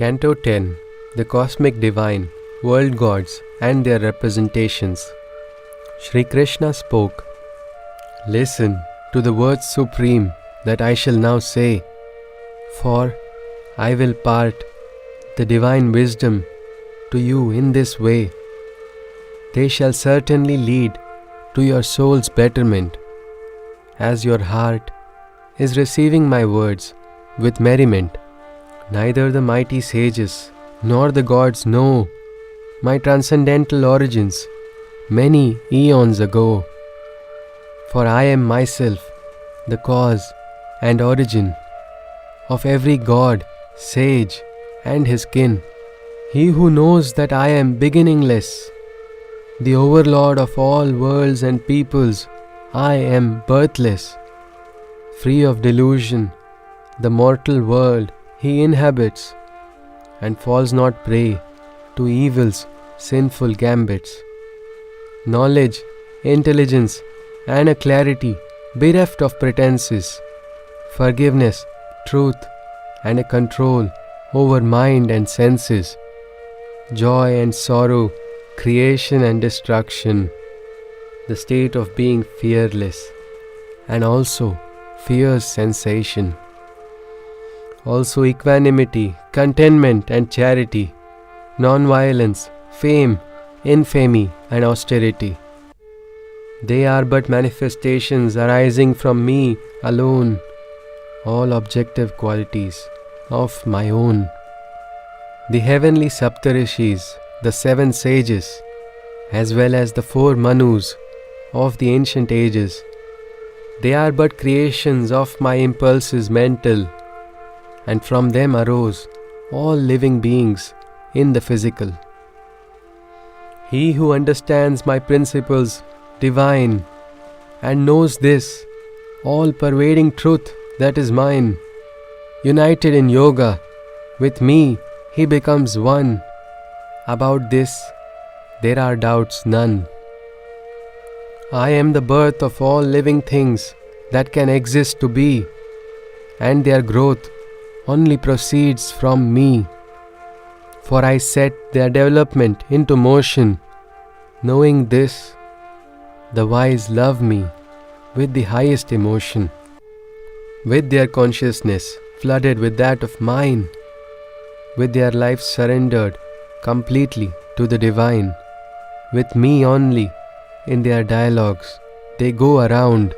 Canto 10. The Cosmic Divine, World Gods and Their Representations. Shri Krishna spoke, "Listen to the words supreme that I shall now say, for I will part the divine wisdom to you in this way. They shall certainly lead to your soul's betterment, as your heart is receiving my words with merriment. Neither the mighty sages nor the gods know my transcendental origins many eons ago, for I am myself the cause and origin of every god, sage and his kin. He who knows that I am beginningless, the overlord of all worlds and peoples, I am birthless, free of delusion, the mortal world he inhabits, and falls not prey to evil's sinful gambits. Knowledge, intelligence, and a clarity bereft of pretenses, forgiveness, truth, and a control over mind and senses, joy and sorrow, creation and destruction, the state of being fearless, and also fierce sensation. Also equanimity, contentment and charity, non-violence, fame, infamy and austerity. They are but manifestations arising from me alone, all objective qualities of my own. The heavenly Saptarishis, the 7 sages, as well as the 4 Manus of the ancient ages, they are but creations of my impulses mental, and from them arose all living beings in the physical. He who understands my principles divine and knows this all-pervading truth that is mine, united in yoga, with me he becomes one. About this there are doubts none. I am the birth of all living things that can exist to be, and their growth only proceeds from me, for I set their development into motion. Knowing this, the wise love me with the highest emotion, with their consciousness flooded with that of mine, with their life surrendered completely to the divine. With me only in their dialogues they go around.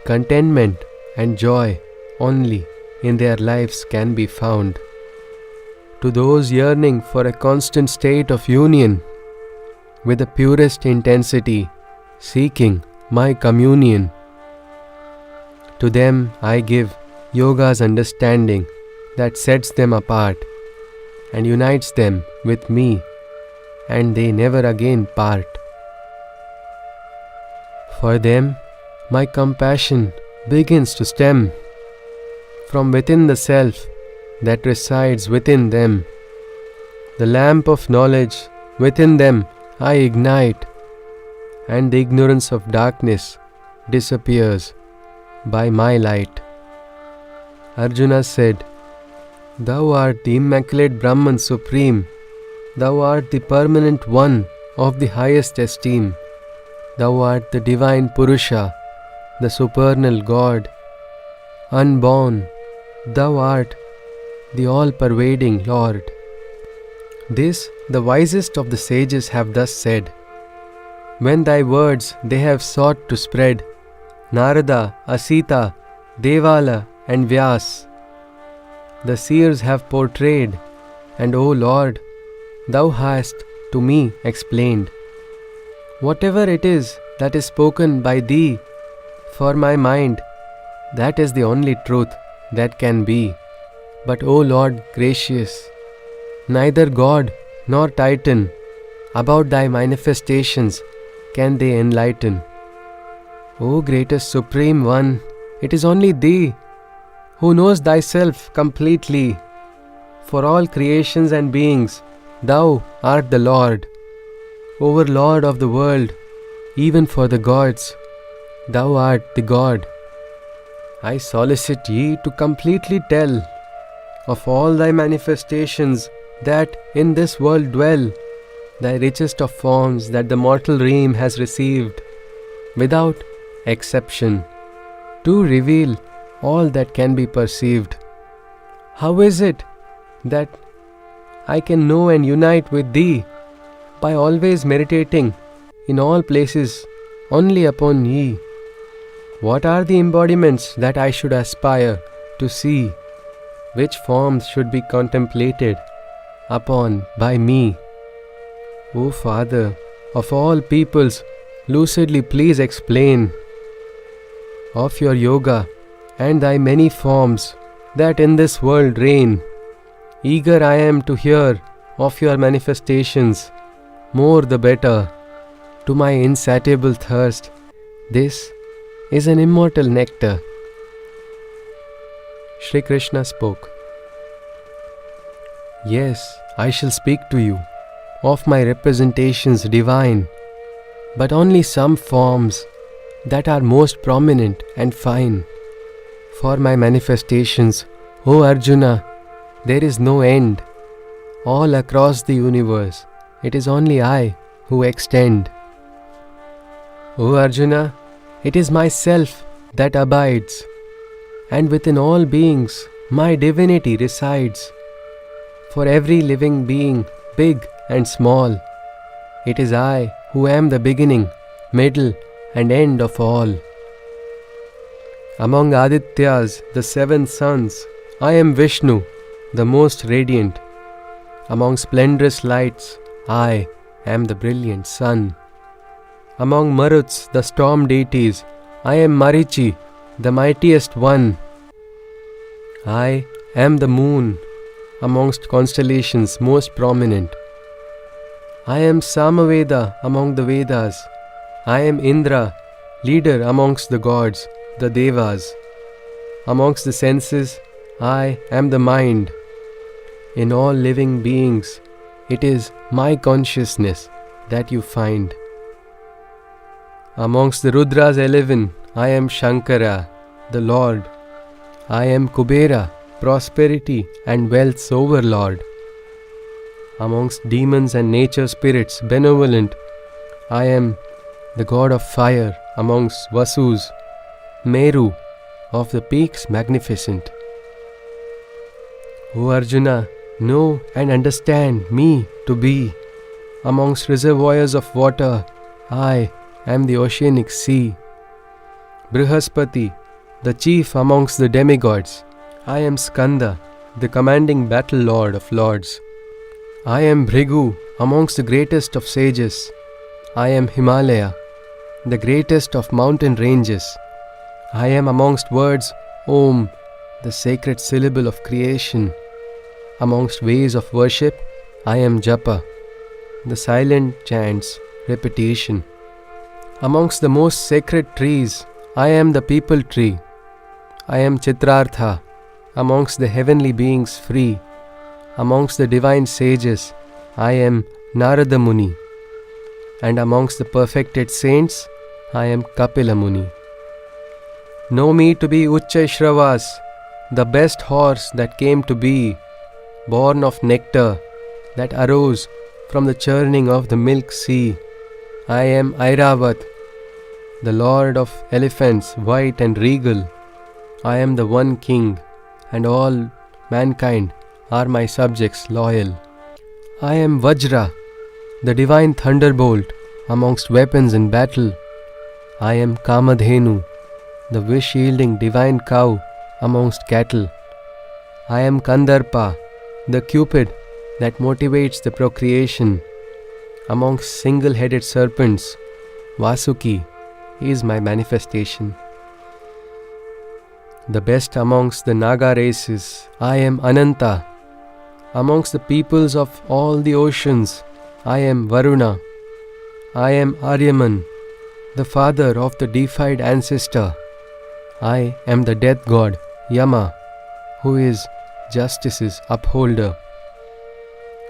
Contentment and joy only in their lives can be found. To those yearning for a constant state of union, with the purest intensity, seeking my communion, to them I give yoga's understanding that sets them apart and unites them with me, and they never again part. For them my compassion begins to stem from within the self that resides within them. The lamp of knowledge within them I ignite, and the ignorance of darkness disappears by my light." Arjuna said, "Thou art the immaculate Brahman supreme. Thou art the permanent one of the highest esteem. Thou art the divine Purusha, the supernal God. Unborn, thou art the all-pervading Lord." This the wisest of the sages have thus said, when thy words they have sought to spread. Narada, Asita, Devala and Vyas, the seers have portrayed, and O Lord, thou hast to me explained. Whatever it is that is spoken by thee for my mind, that is the only truth that can be. But O Lord gracious, neither God nor Titan about thy manifestations can they enlighten. O greatest supreme one, it is only thee who knows thyself completely. For all creations and beings, thou art the Lord, overlord of the world. Even for the gods, thou art the God. I solicit ye to completely tell of all thy manifestations that in this world dwell, thy richest of forms that the mortal realm has received, without exception, to reveal all that can be perceived. How is it that I can know and unite with thee? By always meditating in all places only upon ye. What are the embodiments that I should aspire to see? Which forms should be contemplated upon by me? O Father of all peoples, lucidly please explain of your yoga and thy many forms that in this world reign. Eager I am to hear of your manifestations, more the better. To my insatiable thirst, this is an immortal nectar. Shri Krishna spoke. Yes, I shall speak to you of my representations divine, but only some forms that are most prominent and fine. For my manifestations, O Arjuna, there is no end. All across the universe, it is only I who extend. O Arjuna, it is myself that abides, and within all beings my divinity resides. For every living being, big and small, it is I who am the beginning, middle and end of all. Among Adityas, the 7 suns, I am Vishnu, the most radiant. Among splendorous lights, I am the brilliant sun. Among Maruts, the storm deities, I am Marichi, the mightiest one. I am the moon, amongst constellations most prominent. I am Samaveda among the Vedas. I am Indra, leader amongst the gods, the Devas. Amongst the senses, I am the mind. In all living beings, it is my consciousness that you find. Amongst the Rudras 11, I am Shankara, the Lord. I am Kubera, prosperity and wealth's overlord. Amongst demons and nature spirits benevolent, I am the god of fire amongst Vasus, Meru, of the peaks magnificent. O Arjuna, know and understand me to be. Amongst reservoirs of water, I am the oceanic sea. Brihaspati, the chief amongst the demigods, I am Skanda, the commanding battle lord of lords. I am Bhrigu, amongst the greatest of sages. I am Himalaya, the greatest of mountain ranges. I am amongst words Om, the sacred syllable of creation. Amongst ways of worship, I am Japa, the silent chants, repetition. Amongst the most sacred trees, I am the peepal tree. I am Chitrartha, amongst the heavenly beings free. Amongst the divine sages, I am Narada Muni. And amongst the perfected saints, I am Kapila Muni. Know me to be Uchchaishravas, the best horse that came to be, born of nectar that arose from the churning of the milk sea. I am Airavat, the lord of elephants, white and regal. I am the one king, and all mankind are my subjects loyal. I am Vajra, the divine thunderbolt amongst weapons in battle. I am Kamadhenu, the wish-yielding divine cow amongst cattle. I am Kandarpa, the cupid that motivates the procreation. Amongst single-headed serpents, Vasuki is my manifestation. The best amongst the Naga races, I am Ananta. Amongst the peoples of all the oceans, I am Varuna. I am Aryaman, the father of the deified ancestor. I am the death god, Yama, who is justice's upholder.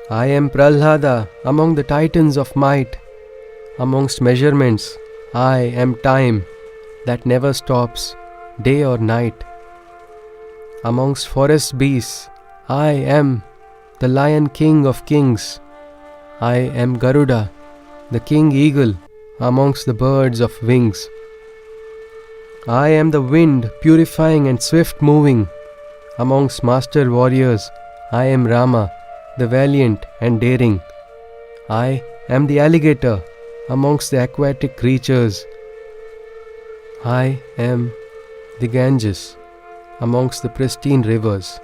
I am Prahlada among the titans of might. Amongst measurements, I am time that never stops, day or night. Amongst forest beasts, I am the Lion King of Kings. I am Garuda, the King Eagle amongst the birds of wings. I am the wind, purifying and swift moving. Amongst master warriors, I am Rama, the valiant and daring. I am the alligator amongst the aquatic creatures. I am the Ganges amongst the pristine rivers.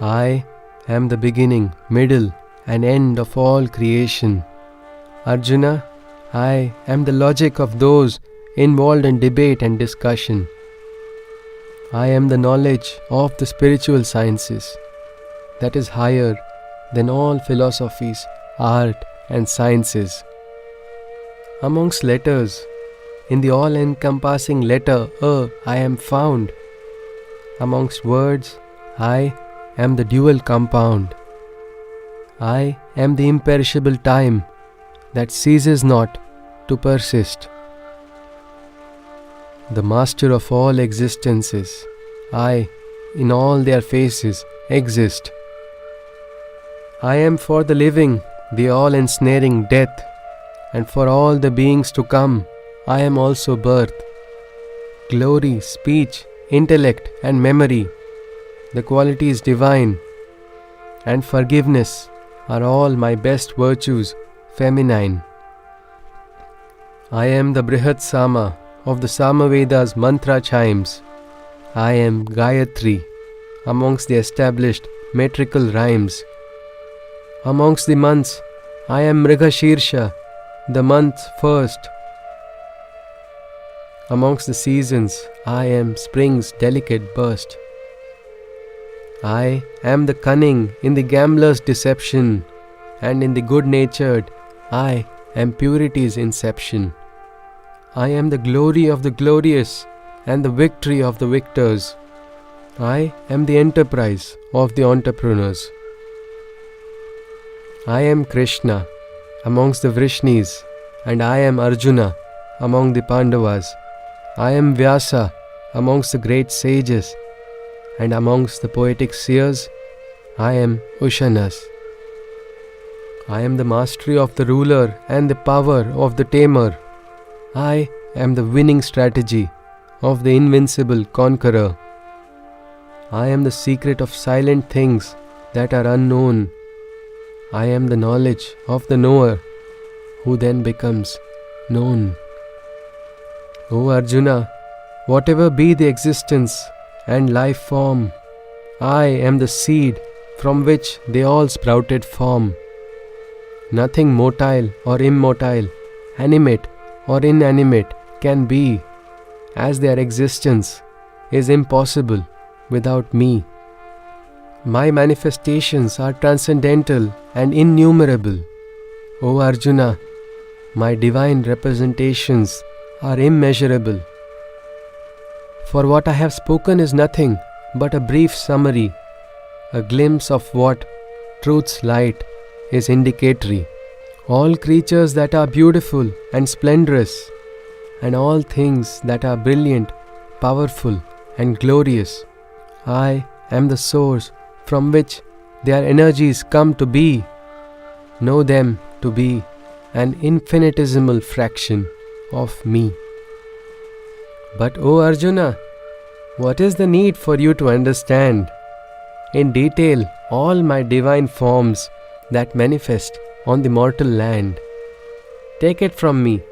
I am the beginning, middle, and end of all creation. Arjuna, I am the logic of those involved in debate and discussion. I am the knowledge of the spiritual sciences that is higher than all philosophies, art, and sciences. Amongst letters, in the all-encompassing letter A, I am found. Amongst words, I am the dual compound. I am the imperishable time that ceases not to persist. The master of all existences, I, in all their faces, exist. I am for the living, the all-ensnaring death, and for all the beings to come, I am also birth. Glory, speech, intellect, and memory, the qualities divine, and forgiveness are all my best virtues, feminine. I am the Brihat Sama of the Samaveda's mantra chimes. I am Gayatri amongst the established metrical rhymes. Amongst the months, I am Mrigashirsha, the month first. Amongst the seasons, I am spring's delicate burst. I am the cunning in the gambler's deception, and in the good-natured, I am purity's inception. I am the glory of the glorious and the victory of the victors. I am the enterprise of the entrepreneurs. I am Krishna amongst the Vrishnis, and I am Arjuna among the Pandavas. I am Vyasa amongst the great sages, and amongst the poetic seers, I am Ushanas. I am the mastery of the ruler and the power of the tamer. I am the winning strategy of the invincible conqueror. I am the secret of silent things that are unknown. I am the knowledge of the knower, who then becomes known. O Arjuna, whatever be the existence and life form, I am the seed from which they all sprouted form. Nothing motile or immotile, animate or inanimate can be, as their existence is impossible without me. My manifestations are transcendental and innumerable. O Arjuna, my divine representations are immeasurable. For what I have spoken is nothing but a brief summary, a glimpse of what truth's light is indicatory. All creatures that are beautiful and splendorous, and all things that are brilliant, powerful, and glorious, I am the source from which their energies come to be. Know them to be an infinitesimal fraction of me. But O Arjuna, what is the need for you to understand in detail all my divine forms that manifest on the mortal land? Take it from me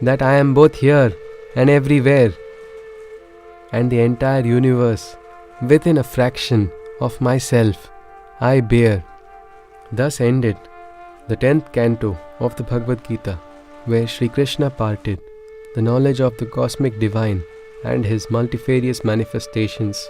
that I am both here and everywhere, and the entire universe within a fraction of myself I bear. Thus ended the 10th canto of the Bhagavad Gita, where Sri Krishna parted the knowledge of the cosmic divine and his multifarious manifestations.